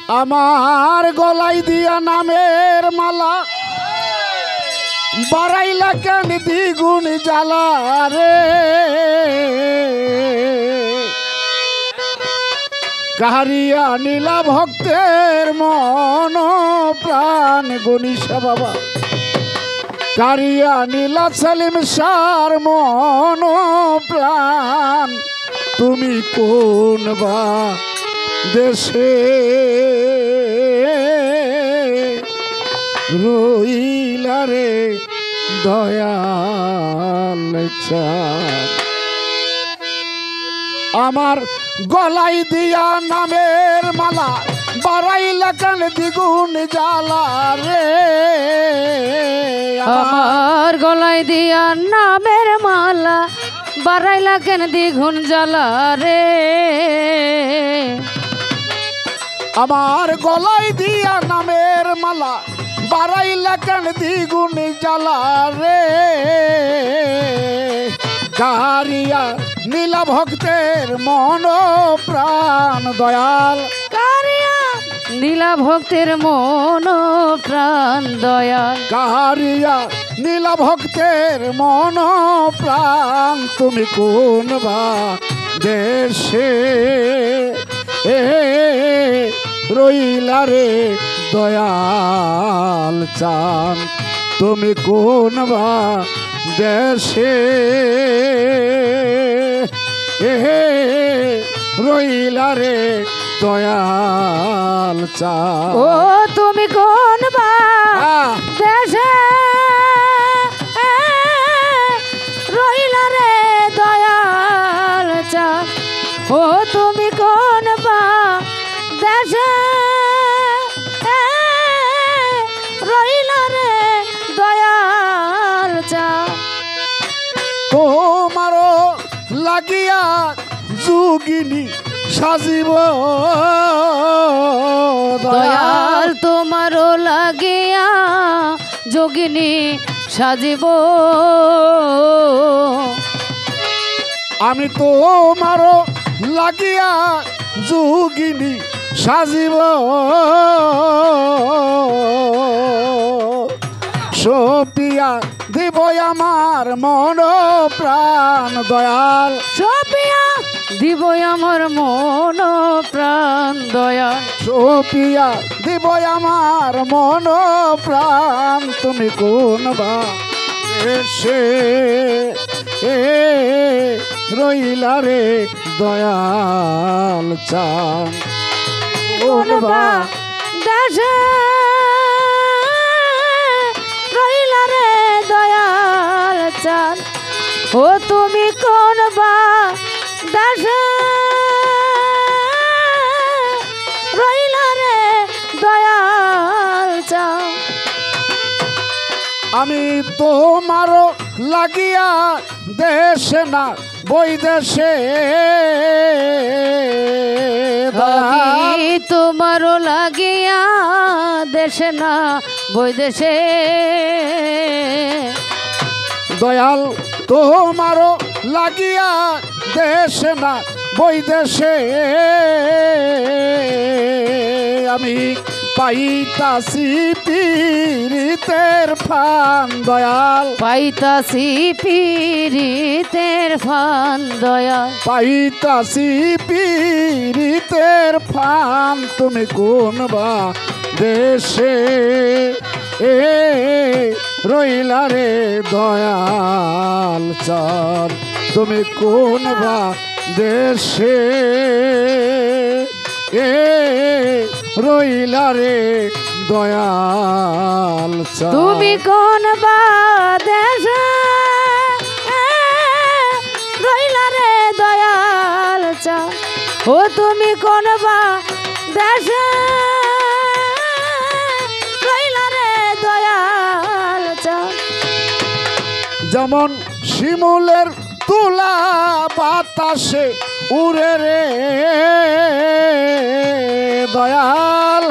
আমার গলায় দিয়া নামের মালা বাড়াইলা কেন দ্বিগুণ জ্বালা রে। কাহারিয়া নীলা ভক্তের মন প্রাণ গণিসা বাবা, কারিয়া নীলা সালিম সার মন প্রাণ। তুমি কোন বা দেশে রইলা রে দয়াল চাঁদ। আমার গলায় দিয়া নামের মালা বাড়াইলা কেন দ্বিগুণ জ্বালা রে। আমার গলায় দিয়া নামের মালা বাড়াইলা কেন দ্বিগুণ জ্বালা রে। আমার গলায় দিয়া নামের মালা বাড়াইলা কেন দ্বিগুণ জ্বালা রে। কারিয়া নীলা ভক্তের মন প্রাণ দয়াল, কারিয়া নীলা ভক্তের মন প্রাণ দয়াল। কারিয়া নীলা ভক্তের মন প্রাণ। তুমি কোন বা দেশে রইলা রে দয়াল চাঁদ। তুমি কোন বা দেশে রইলা রে দয়াল চাঁদ। ও তুমি কোন বা দেশে রইলা রে দয়াল চাঁদ। ও তুমি কোন বা দেশে রইলা রে দয়াল চাঁদ। তোমারও লাগিয়া যোগিনী সাজিব দয়াল, তোমারও লাগিয়া যোগিনী সাজিব। আমি তোমারও লাগিয়া যোগিনী সাজিব। সপিয়া দিব আমার মন প্রাণ দয়াল, সপিয়া দিব আমার মন প্রাণ দয়াল। সপিয়া দিব আমার মন প্রাণ। তুমি কোন বা দেশে রইলা রে দয়াল চাঁদ। কোন বা দেশে রইলা রে দয়াল চাঁদ। ও তুমি কোন বা দেশে রইলা রে দয়াল চাঁদ। আমি তোমারও লাগিয়া দেশে না বৈদেশে আমি তোমারও লাগিয়া দেশে না বৈদেশে দয়াল। তোমারও লাগিয়া দেশে না বৈদেশে আমি পাইতাছি পীড়িতের ফান দয়াল, পাইতাছি পীড়িতের ফান দয়াল। পাইতাছি পীড়িতের ফান। তুমি কোন বা দেশে রইলা রে দয়াল চাঁদ। তুমি কোন বা দেশে রইলা রে দয়াল চাঁদ। তুমি কোন বা দেশে রইলা রে দয়াল চাঁদ। ও তুমি কোন বা দেশে রইলা রে দয়াল চাঁদ। যেমন শিমুলের তুলা বাতাসে উড়ে রে দয়াল।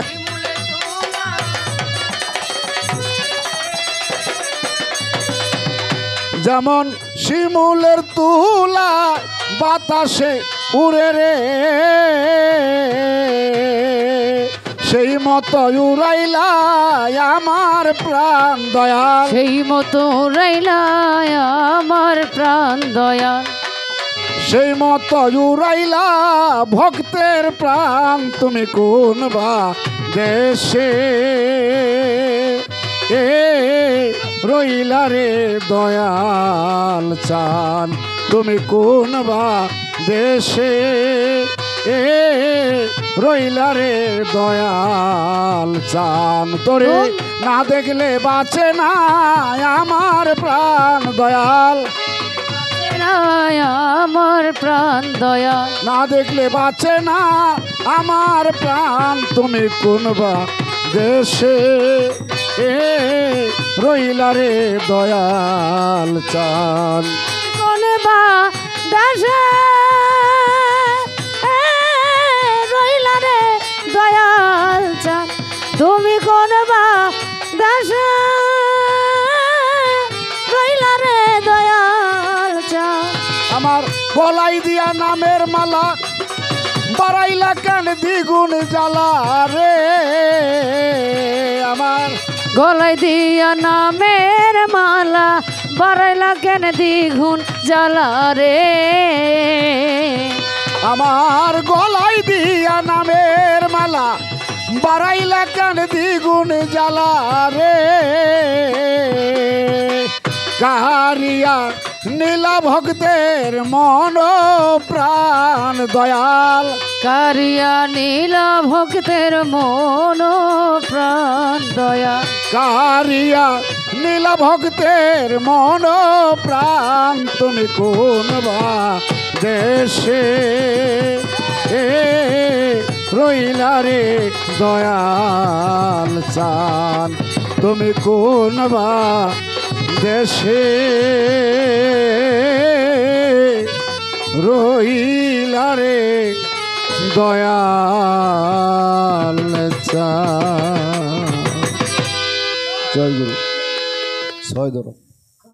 যেমন শিমুলের তুলা বাতাসে উড়ে রে সেই মতো উড়াইলা আমার প্রাণ দয়াল, সেই মতো উড়াইলা আমার প্রাণ দয়াল, সেই মতো উড়াইলা ভক্তের প্রাণ তুমি কোন বা দেশে রইলা রে দয়াল চান, তুমি কোন বা দেশে রইলা রে দয়াল চান, তোরে না দেখলে বাঁচে না আমার প্রাণ দয়াল, আমার প্রাণ দয়াল, না দেখলে বাঁচে না আমার প্রাণ, তুমি কোন বা দেশে রইলা রে দয়াল চান, কোন বা দেশে রইলা রে দয়াল চান, তুমি কোন বা দেশে রইলা রে দয়াল চান। আমার গলায় দিয়া নামের মালা বাড়াইলা কেন দ্বিগুণ জ্বালা রে, আমার গলায় দিয়া নামের মালা বাড়াইলা কেন দ্বিগুণ জ্বালা রে, আমার গলায় দিয়া নামের মালা বাড়াইলা কেন দ্বিগুণ জ্বালা রে, কাহারিয়া নীলা ভক্তের মন প্রাণ দয়াল, কারিয়া নীলা ভক্তের মন প্রাণ দয়াল, কাহারিয়া নীলা ভক্তের মন প্রাণ, তুমি কোন বা দেশে রইলা রে দয়াল চান, তুমি কোন বা দেশে রইলা রে দয়াল চান। জয় গুরু, জয় ধরো।